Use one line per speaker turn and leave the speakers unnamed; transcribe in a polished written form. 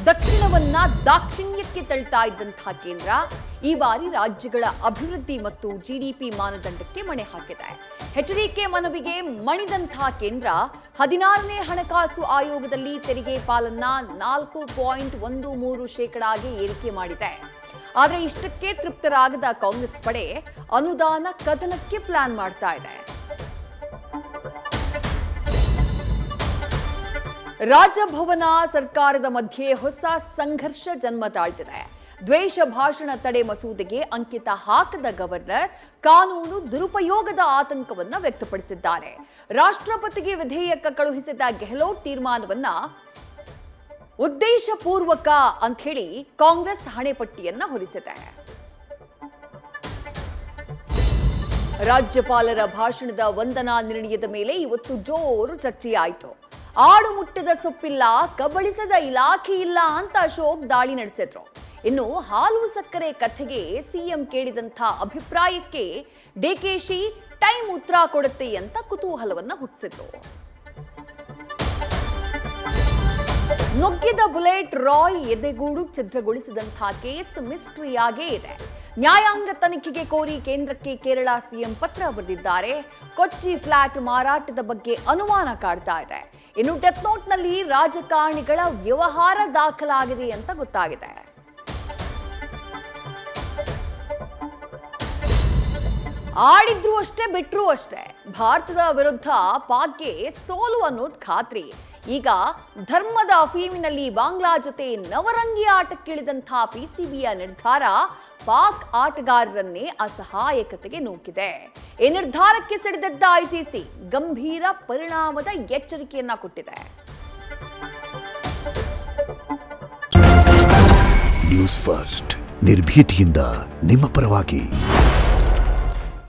ದಕ್ಷಿಣವನ್ನ ದಾಕ್ಷಿಣ್ಯಕ್ಕೆ ತಳ್ತಾ ಇದ್ದಂತಹ ಕೇಂದ್ರ ಈ ಬಾರಿ ರಾಜ್ಯಗಳ ಅಭಿವೃದ್ಧಿ ಮತ್ತು ಜಿಡಿಪಿ ಮಾನದಂಡಕ್ಕೆ ಮಣೆ ಹಾಕಿದೆ. ಎಚ್ಡಿಕೆ ಮನವಿಗೆ ಮಣಿದಂತಹ ಕೇಂದ್ರ 16ನೇ ಹಣಕಾಸು ಆಯೋಗದಲ್ಲಿ ತೆರಿಗೆ ಪಾಲನ್ನ 4.13% ಏರಿಕೆ ಮಾಡಿದೆ. ಆದರೆ ಇಷ್ಟಕ್ಕೆ ತೃಪ್ತರಾಗದ ಕಾಂಗ್ರೆಸ್ ಪಡೆ ಅನುದಾನ ಕದನಕ್ಕೆ ಪ್ಲಾನ್ ಮಾಡ್ತಾ ಇದೆ. ರಾಜಭವನ ಸರ್ಕಾರದ ಮಧ್ಯೆ ಹೊಸ ಸಂಘರ್ಷ ಜನ್ಮ ತಾಳ್ತಿದೆ. ದ್ವೇಷ ಭಾಷಣ ತಡೆ ಮಸೂದೆಗೆ ಅಂಕಿತ ಹಾಕದ ಗವರ್ನರ್ ಕಾನೂನು ದುರುಪಯೋಗದ ಆತಂಕವನ್ನ ವ್ಯಕ್ತಪಡಿಸಿದ್ದಾರೆ. ರಾಷ್ಟ್ರಪತಿಗೆ ವಿಧೇಯಕ ಕಳುಹಿಸಿದ ಗೆಹ್ಲೋಟ್ ತೀರ್ಮಾನವನ್ನ ಉದ್ದೇಶಪೂರ್ವಕ ಅಂತ ಹೇಳಿ ಕಾಂಗ್ರೆಸ್ ಹಣೆಪಟ್ಟಿಯನ್ನ ಹೊರಿಸಿದೆ. ರಾಜ್ಯಪಾಲರ ಭಾಷಣದ ವಂದನಾ ನಿರ್ಣಯದ ಮೇಲೆ ಇವತ್ತು ಜೋರು ಚರ್ಚೆಯಾಯಿತು. ಆಡು ಮುಟ್ಟದ ಸೊಪ್ಪಿಲ್ಲ, ಕಬಳಿಸದ ಇಲಾಖೆ ಇಲ್ಲ ಅಂತ ಅಶೋಕ್ ದಾಳಿ ನಡೆಸಿದ್ರು. ಇನ್ನು ಹಾಲು ಸಕ್ಕರೆ ಕಥೆಗೆ ಸಿಎಂ ಕೇಳಿದಂಥ ಅಭಿಪ್ರಾಯಕ್ಕೆ ಡಿಕೆಶಿ ಟೈಮ್ ಉತ್ತರ ಕೊಡುತ್ತೆ ಅಂತ ಕುತೂಹಲವನ್ನ ಹುಟ್ಟಿಸಿದ್ರು. ನುಗ್ಗಿದ ಬುಲೆಟ್ ರಾಯ್ ಎದೆಗೂಡು ಛಿದ್ರಗೊಳಿಸಿದಂಥ ಕೇಸ್ ಮಿಸ್ಟ್ರಿಯಾಗೇ ಇದೆ. ನ್ಯಾಯಾಂಗ ತನಿಖೆಗೆ ಕೋರಿ ಕೇಂದ್ರಕ್ಕೆ ಕೇರಳ ಸಿಎಂ ಪತ್ರ ಬರೆದಿದ್ದಾರೆ. ಕೊಚ್ಚಿ ಫ್ಲಾಟ್ ಮಾರಾಟದ ಬಗ್ಗೆ ಅನುಮಾನ ಕಾಡ್ತಾ ಇದೆ. ಇನ್ನು ಡೆತ್ ನೋಟ್ನಲ್ಲಿ ರಾಜಕಾರಣಿಗಳ ವ್ಯವಹಾರ ದಾಖಲಾಗಿದೆ ಅಂತ ಗೊತ್ತಾಗಿದೆ. ಆಡಿದ್ರು ಅಷ್ಟೇ, ಬಿಟ್ರು ಅಷ್ಟೇ. ಭಾರತದ ವಿರುದ್ಧ ಪಾಕ್ಗೆ ಸೋಲು ಅನ್ನೋದು ಖಾತ್ರಿ. ಈಗ ಧರ್ಮದ ಅಫೀಮಿನಲ್ಲಿ ಬಾಂಗ್ಲಾ ಜೊತೆ ನವರಂಗಿ ಆಟಕ್ಕಿಳಿದಂಥ ಪಿಸಿಬಿಯ ನಿರ್ಧಾರ ಪಾಕ್ ಆಟಗಾರರನ್ನೇ ಅಸಹಾಯಕತೆಗೆ ನೂಕಿದೆ. ಈ ನಿರ್ಧಾರಕ್ಕೆ ಸಿಡಿದೆದ್ದ ಐಸಿಸಿ ಗಂಭೀರ ಪರಿಣಾಮದ ಎಚ್ಚರಿಕೆಯನ್ನ ಕೊಟ್ಟಿದೆ.
ನ್ಯೂಸ್ ಫಸ್ಟ್ ನಿರ್ಭೀತಿಯಿಂದ ನಿಮ್ಮ ಪರವಾಗಿ.